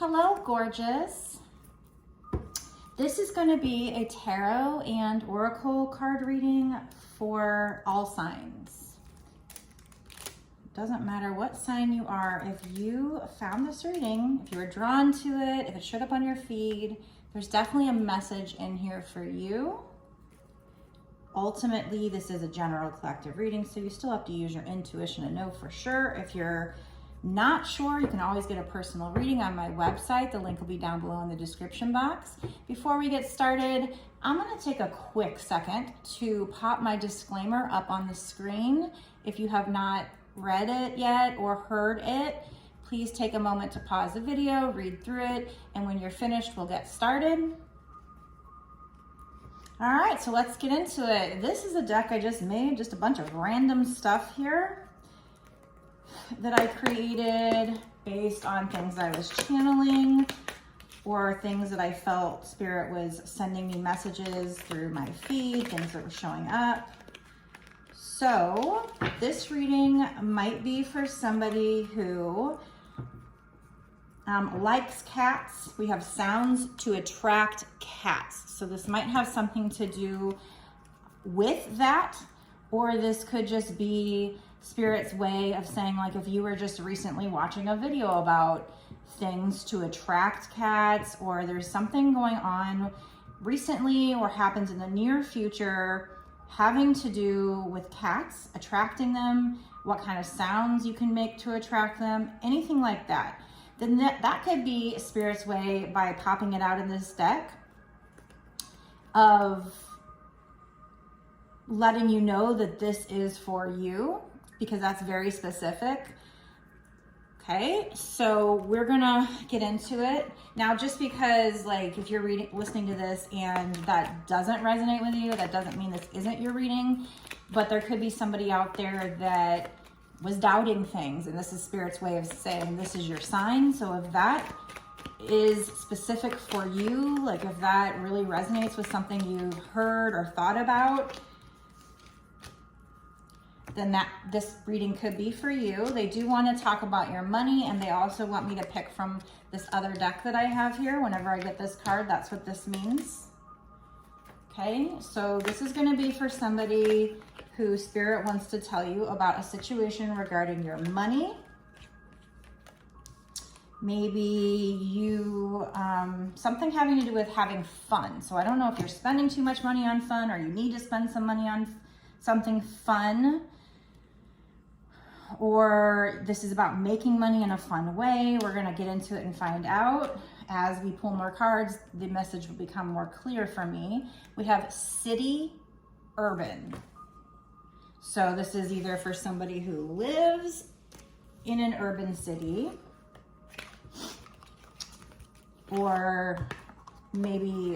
Hello, gorgeous. This is going to be a tarot and oracle card reading for all signs. Doesn't matter what sign you are. If you found this reading, if you were drawn to it, if it showed up on your feed, there's definitely a message in here for you. Ultimately, this is a general collective reading, so you still have to use your intuition to know for sure. If you're not sure, you can always get a personal reading on my website. The link will be down below in the description box. Before we get started, I'm going to take a quick second to pop my disclaimer up on the screen. If you have not read it yet or heard it, please take a moment to pause the video, read through it, and when you're finished, we'll get started. All right, so let's get into it. This is a deck I just made, just a bunch of random stuff here that I created based on things I was channeling or things that I felt Spirit was sending me messages through my feed, things that were showing up. So this reading might be for somebody who likes cats. We have sounds to attract cats. So this might have something to do with that, or this could just be Spirit's way of saying, like, if you were just recently watching a video about things to attract cats, or there's something going on recently or happens in the near future having to do with cats, attracting them, what kind of sounds you can make to attract them, anything like that, then that could be Spirit's way, by popping it out in this deck, of letting you know that this is for you, because that's very specific. Okay, so we're gonna get into it now. Just because, like, if you're listening to this and that doesn't resonate with you, that doesn't mean this isn't your reading. But there could be somebody out there that was doubting things, and this is Spirit's way of saying this is your sign. So if that is specific for you, like if that really resonates with something you've heard or thought about, then this reading could be for you. They do want to talk about your money, and they also want me to pick from this other deck that I have here. Whenever I get this card, that's what this means. Okay, so this is going to be for somebody who Spirit wants to tell you about a situation regarding your money. Maybe you, something having to do with having fun. So I don't know if you're spending too much money on fun, or you need to spend some money on something fun, or this is about making money in a fun way. We're going to get into it and find out. As we pull more cards, the message will become more clear for me. We have city, urban. So this is either for somebody who lives in an urban city, or maybe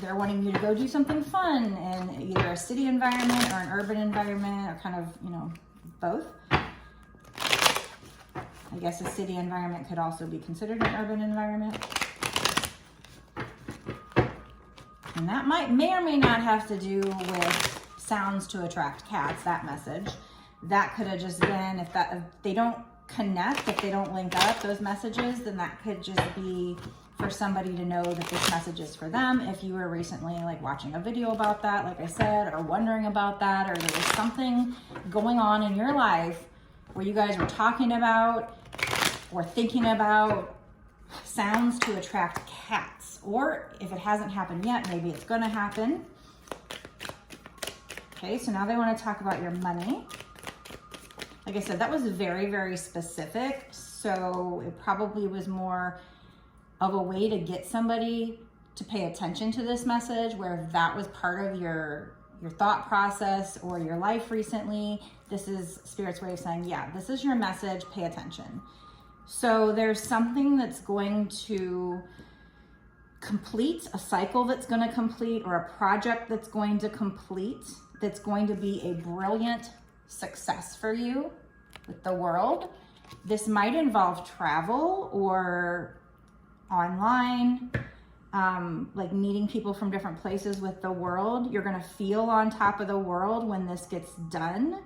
they're wanting you to go do something fun in either a city environment or an urban environment, or kind of, you know, both. I guess a city environment could also be considered an urban environment. And that may or may not have to do with sounds to attract cats, that message. That could have just been, if they don't connect, if they don't link up those messages, then that could just be for somebody to know that this message is for them. If you were recently, like, watching a video about that, like I said, or wondering about that, or there was something going on in your life where you guys were talking about or thinking about sounds to attract cats, or if it hasn't happened yet, maybe it's going to happen. Okay, so now they want to talk about your money. Like I said, that was very, very specific, so it probably was more of a way to get somebody to pay attention to this message, where if that was part of your thought process or your life recently, this is Spirit's way of saying, yeah, this is your message, pay attention. So there's something that's going to complete, a cycle that's going to complete, or a project that's going to complete, that's going to be a brilliant success for you with the world. This might involve travel or online, like meeting people from different places with the world. You're going to feel on top of the world when this gets done.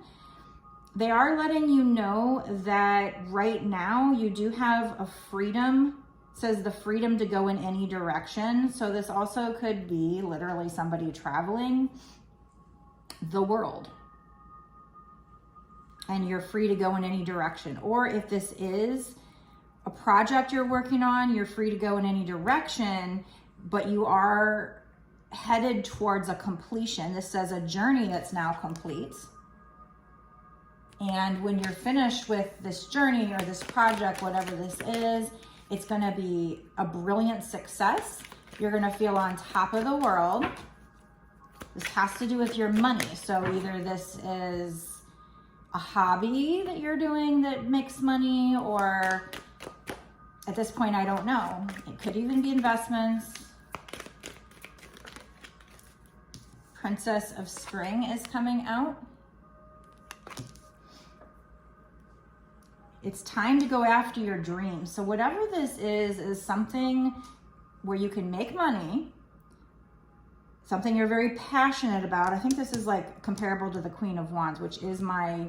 They are letting you know that right now you do have a freedom. It says the freedom to go in any direction. So this also could be literally somebody traveling the world. And you're free to go in any direction. Or if this is a project you're working on, you're free to go in any direction, but you are headed towards a completion. This says a journey that's now complete. And when you're finished with this journey or this project, whatever this is, it's going to be a brilliant success. You're going to feel on top of the world. This has to do with your money. So either this is a hobby that you're doing that makes money, or at this point, I don't know. It could even be investments. Princess of Spring is coming out. It's time to go after your dreams. So whatever this is something where you can make money, something you're very passionate about. I think this is like comparable to the Queen of Wands, which is my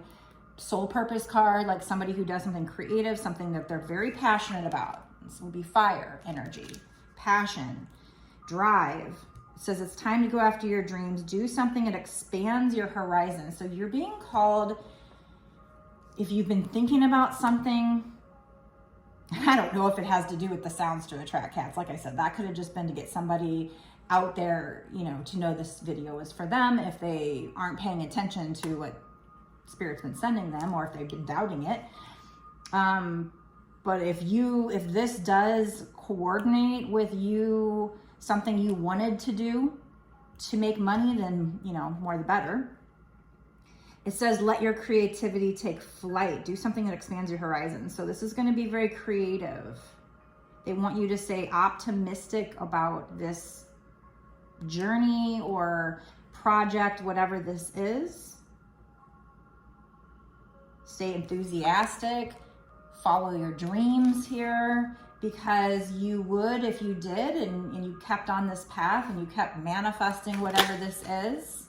soul purpose card, like somebody who does something creative, something that they're very passionate about. This will be fire energy, passion, drive. It says it's time to go after your dreams. Do something that expands your horizon. So you're being called, if you've been thinking about something, I don't know if it has to do with the sounds to attract cats. Like I said, that could have just been to get somebody out there, you know, to know this video is for them if they aren't paying attention to what Spirit's been sending them, or if they've been doubting it. But if this does coordinate with you, something you wanted to do to make money, then, you know, more the better. It says, let your creativity take flight. Do something that expands your horizon. So this is going to be very creative. They want you to stay optimistic about this journey or project, whatever this is. Stay enthusiastic. Follow your dreams here, because you would, if you did, and you kept on this path and you kept manifesting whatever this is,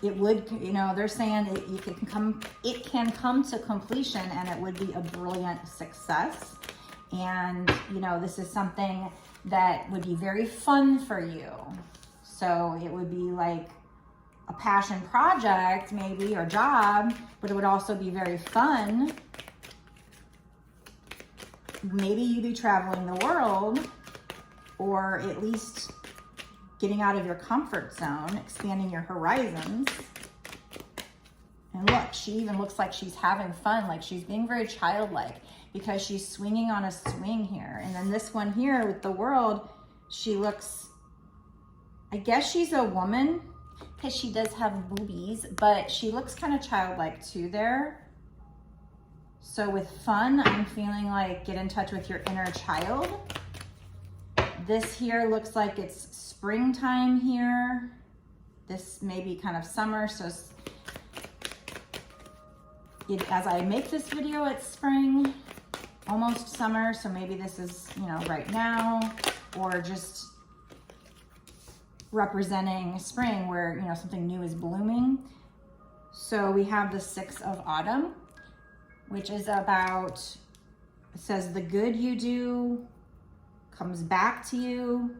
it would, you know, they're saying it can come to completion, and it would be a brilliant success. And, you know, this is something that would be very fun for you. So it would be like a passion project maybe, or job, but it would also be very fun. Maybe you'd be traveling the world, or at least getting out of your comfort zone, expanding your horizons. And look, she even looks like she's having fun, like she's being very childlike, because she's swinging on a swing here. And then this one here with the world, she looks, I guess she's a woman, because she does have boobies, but she looks kind of childlike too there. So with fun, I'm feeling like get in touch with your inner child. This here looks like it's springtime here. This may be kind of summer, so as I make this video, it's spring, almost summer, so maybe this is, you know, right now, or just representing spring where, you know, something new is blooming. So we have the 6 of Autumn, which is about, it says the good you do comes back to you,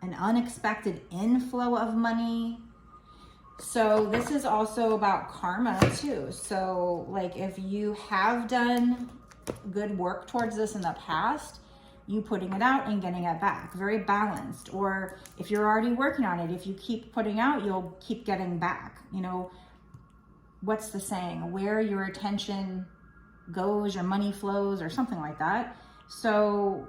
an unexpected inflow of money. So this is also about karma too. So like if you have done good work towards this in the past, you putting it out and getting it back, very balanced. Or if you're already working on it, if you keep putting out, you'll keep getting back. You know, what's the saying? Where your attention goes, your money flows, or something like that. So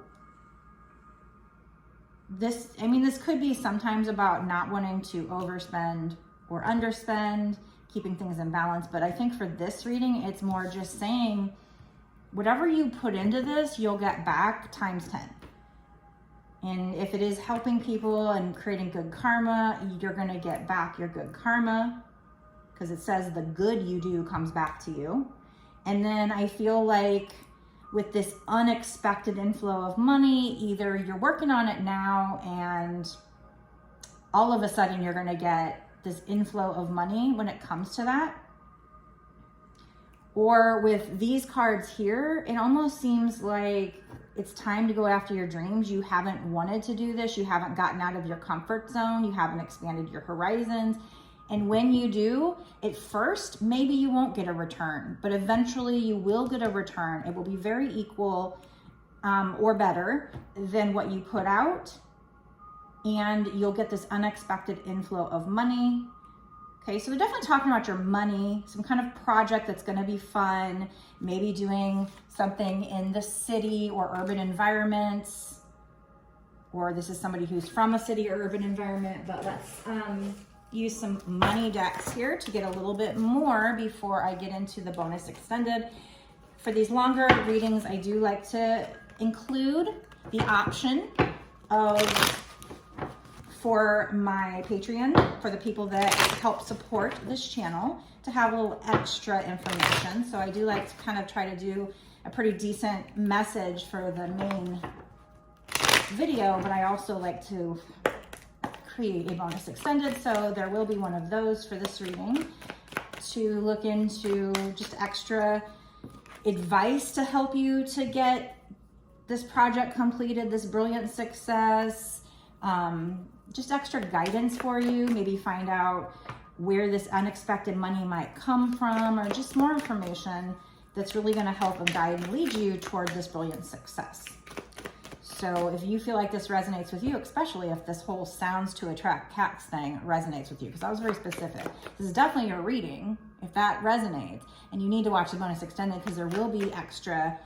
this, I mean, this could be sometimes about not wanting to overspend or underspend, keeping things in balance. But I think for this reading, it's more just saying, whatever you put into this, you'll get back times 10. And if it is helping people and creating good karma, you're going to get back your good karma, because it says the good you do comes back to you. And then I feel like with this unexpected inflow of money, either you're working on it now and all of a sudden you're going to get this inflow of money when it comes to that. Or with these cards here, it almost seems like it's time to go after your dreams. You haven't wanted to do this. You haven't gotten out of your comfort zone. You haven't expanded your horizons. And when you do, at first, maybe you won't get a return, but eventually you will get a return. It will be very equal or better than what you put out. And you'll get this unexpected inflow of money. Okay, so we're definitely talking about your money, some kind of project that's going to be fun, maybe doing something in the city or urban environments, or this is somebody who's from a city or urban environment, but let's use some money decks here to get a little bit more before I get into the bonus extended. For these longer readings, I do like to include the option of for my Patreon, for the people that help support this channel, to have a little extra information. So I do like to kind of try to do a pretty decent message for the main video, but I also like to create a bonus extended. So there will be one of those for this reading to look into, just extra advice to help you to get this project completed, this brilliant success. Just extra guidance for you, maybe find out where this unexpected money might come from, or just more information that's really going to help and guide and lead you toward this brilliant success. So if you feel like this resonates with you, especially if this whole sounds to attract cats thing resonates with you, because I was very specific. This is definitely your reading, if that resonates, and you need to watch the bonus extended because there will be extra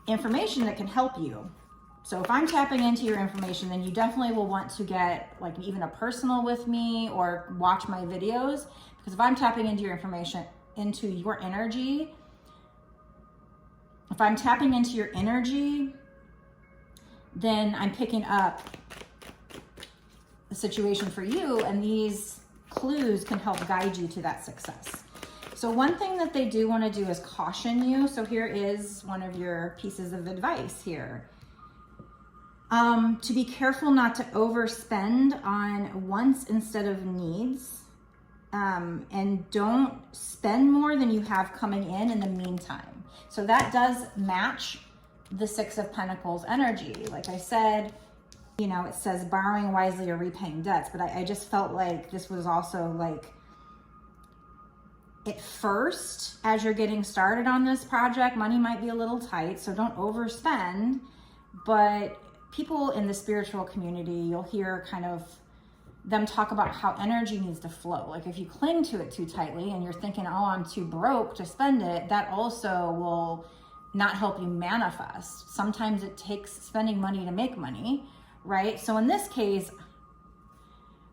information that can help you. So if I'm tapping into your information, then you definitely will want to get like even a personal with me or watch my videos, because if I'm tapping into your information, into your energy, if I'm tapping into your energy, then I'm picking up the situation for you, and these clues can help guide you to that success. So one thing that they do want to do is caution you. So here is one of your pieces of advice here. To be careful not to overspend on wants instead of needs, and don't spend more than you have coming in the meantime. So that does match the Six of Pentacles energy. Like I said, you know, it says borrowing wisely or repaying debts, but I just felt like this was also like, at first, as you're getting started on this project, money might be a little tight, so don't overspend. But people in the spiritual community, you'll hear kind of them talk about how energy needs to flow. Like if you cling to it too tightly and you're thinking, oh, I'm too broke to spend it, that also will not help you manifest. Sometimes it takes spending money to make money, right? So in this case,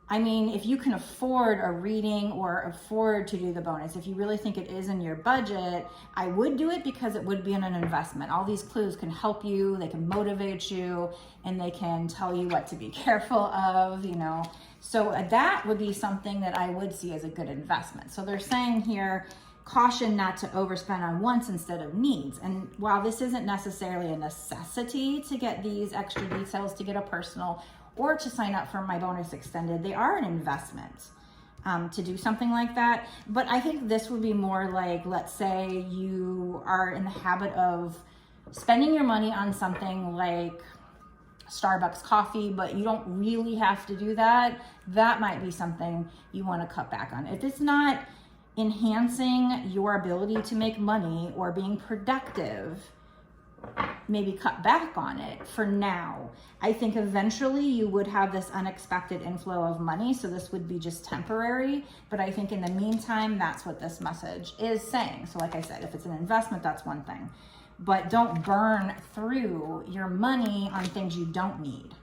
I mean, if you can afford a reading or afford to do the bonus, if you really think it is in your budget, I would do it because it would be in an investment. All these clues can help you, they can motivate you, and they can tell you what to be careful of, you know. So that would be something that I would see as a good investment. So they're saying here, caution not to overspend on wants instead of needs. And while this isn't necessarily a necessity to get these extra details, to get a personal or to sign up for my bonus extended, they are an investment to do something like that. But I think this would be more like, let's say you are in the habit of spending your money on something like Starbucks coffee, but you don't really have to do that. That might be something you want to cut back on. If it's not enhancing your ability to make money or being productive, maybe cut back on it for now. I think eventually you would have this unexpected inflow of money, so this would be just temporary, but I think in the meantime, that's what this message is saying. So like I said, if it's an investment, that's one thing, but don't burn through your money on things you don't need.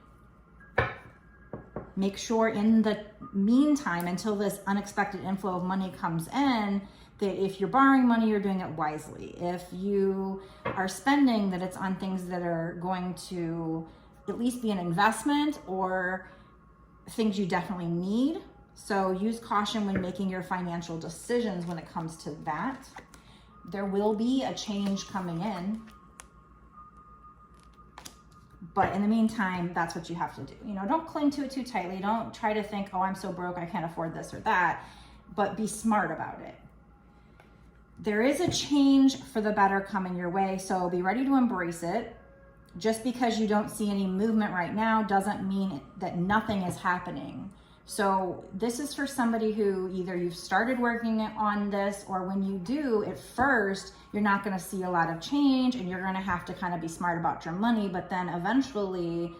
Make sure in the meantime, until this unexpected inflow of money comes in, that if you're borrowing money, you're doing it wisely. If you are spending, that it's on things that are going to at least be an investment or things you definitely need. So use caution when making your financial decisions when it comes to that. There will be a change coming in, But in the meantime, that's what you have to do. You know, don't cling to it too tightly. Don't try to think, oh, I'm so broke, I can't afford this or that, but be smart about it. There is a change for the better coming your way, so be ready to embrace it. Just because you don't see any movement right now doesn't mean that nothing is happening. So this is for somebody who either you've started working on this, or when you do, at first, you're not going to see a lot of change and you're going to have to kind of be smart about your money. But then eventually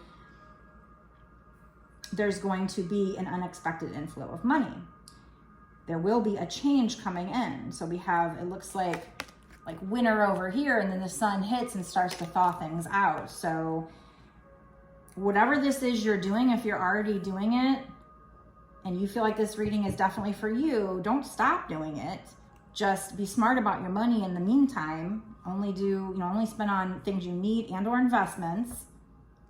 there's going to be an unexpected inflow of money. There will be a change coming in. So we have, it looks like winter over here, and then the sun hits and starts to thaw things out. So whatever this is you're doing, if you're already doing it and you feel like this reading is definitely for you, don't stop doing it. Just be smart about your money in the meantime. Only spend on things you need and or investments.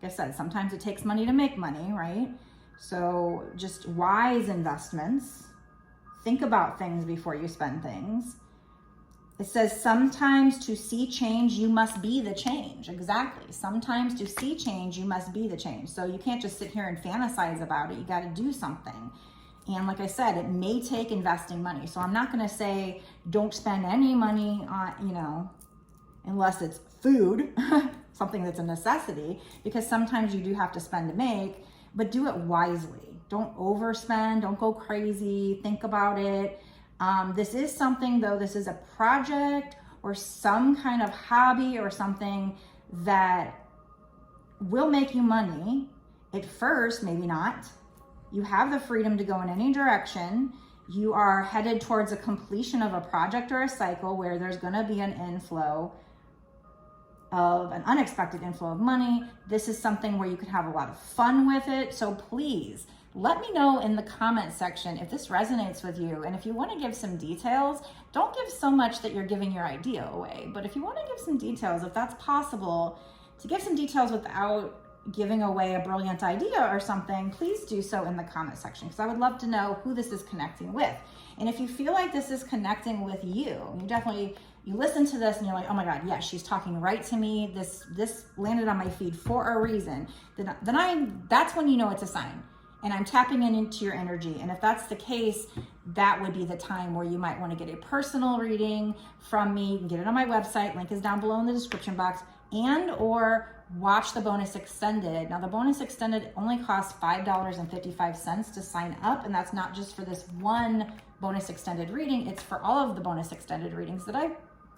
Like I said, sometimes it takes money to make money, right? So just wise investments. Think about things before you spend things. It says sometimes to see change, you must be the change. Exactly. Sometimes to see change, you must be the change. So you can't just sit here and fantasize about it. You got to do something. And like I said, it may take investing money. So I'm not going to say don't spend any money on, unless it's food, something that's a necessity, because sometimes you do have to spend to make, but do it wisely. Don't overspend. Don't go crazy. Think about it. This is something, though, this is a project or some kind of hobby or something that will make you money. At first, maybe not. You have the freedom to go in any direction. You are headed towards a completion of a project or a cycle where there's going to be an unexpected inflow of money. This is something where you could have a lot of fun with it. So please, let me know in the comment section if this resonates with you. And if you want to give some details, don't give so much that you're giving your idea away. But if you want to give some details, if that's possible, to give some details without giving away a brilliant idea or something, please do so in the comment section, because I would love to know who this is connecting with. And if you feel like this is connecting with you, you listen to this and you're like, oh my God, yes, she's talking right to me. This landed on my feed for a reason. That's when you know it's a sign. And I'm tapping into your energy. And if that's the case, that would be the time where you might want to get a personal reading from me. You can get it on my website. Link is down below in the description box. And or watch the bonus extended. Now the bonus extended only costs $5.55 to sign up. And that's not just for this one bonus extended reading. It's for all of the bonus extended readings that I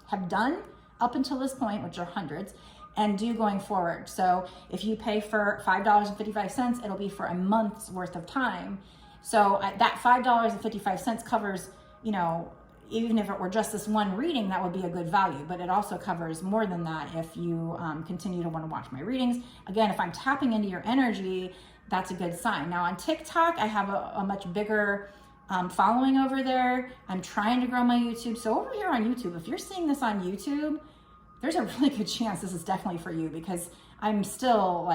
have done up until this point, which are hundreds, and do going forward. So if you pay for $5.55, it'll be for a month's worth of time. So that $5.55 covers, even if it were just this one reading, that would be a good value, but it also covers more than that if you continue to want to watch my readings. Again, if I'm tapping into your energy, that's a good sign. Now on TikTok, I have a much bigger following over there. I'm trying to grow my YouTube. So over here on YouTube, if you're seeing this on YouTube, there's a really good chance this is definitely for you, because I'm still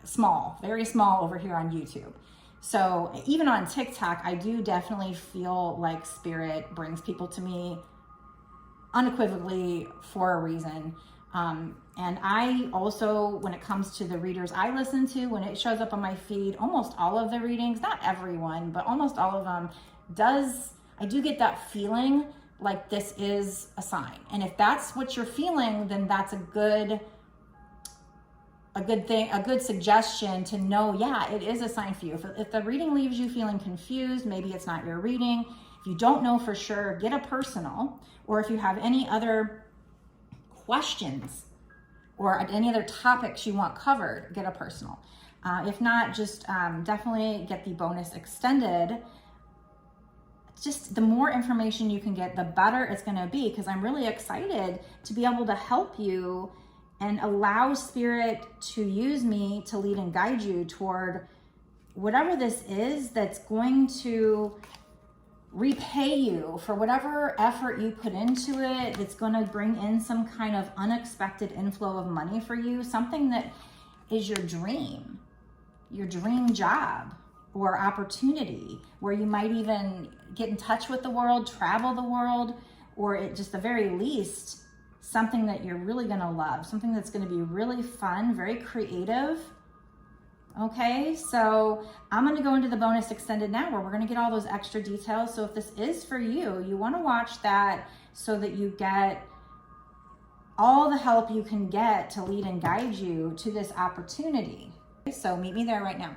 small, very small over here on YouTube. So even on TikTok, I do definitely feel like spirit brings people to me unequivocally for a reason. And I also, when it comes to the readers I listen to, when it shows up on my feed, almost all of the readings, not everyone, but almost all of them I do get that feeling like this is a sign. And if that's what you're feeling, then that's a good thing, a good suggestion to know, yeah, it is a sign for you. If the reading leaves you feeling confused, maybe it's not your reading. If you don't know for sure, get a personal. Or if you have any other questions or any other topics you want covered, get a personal. If not, just definitely get the bonus extended. Just the more information you can get, the better it's going to be, because I'm really excited to be able to help you and allow spirit to use me to lead and guide you toward whatever this is that's going to repay you for whatever effort you put into it, that's going to bring in some kind of unexpected inflow of money for you, something that is your dream job or opportunity, where you might even get in touch with the world, travel the world, or at just the very least, something that you're really gonna love, something that's gonna be really fun, very creative. Okay, so I'm gonna go into the bonus extended now where we're gonna get all those extra details. So if this is for you, you wanna watch that so that you get all the help you can get to lead and guide you to this opportunity. So meet me there right now.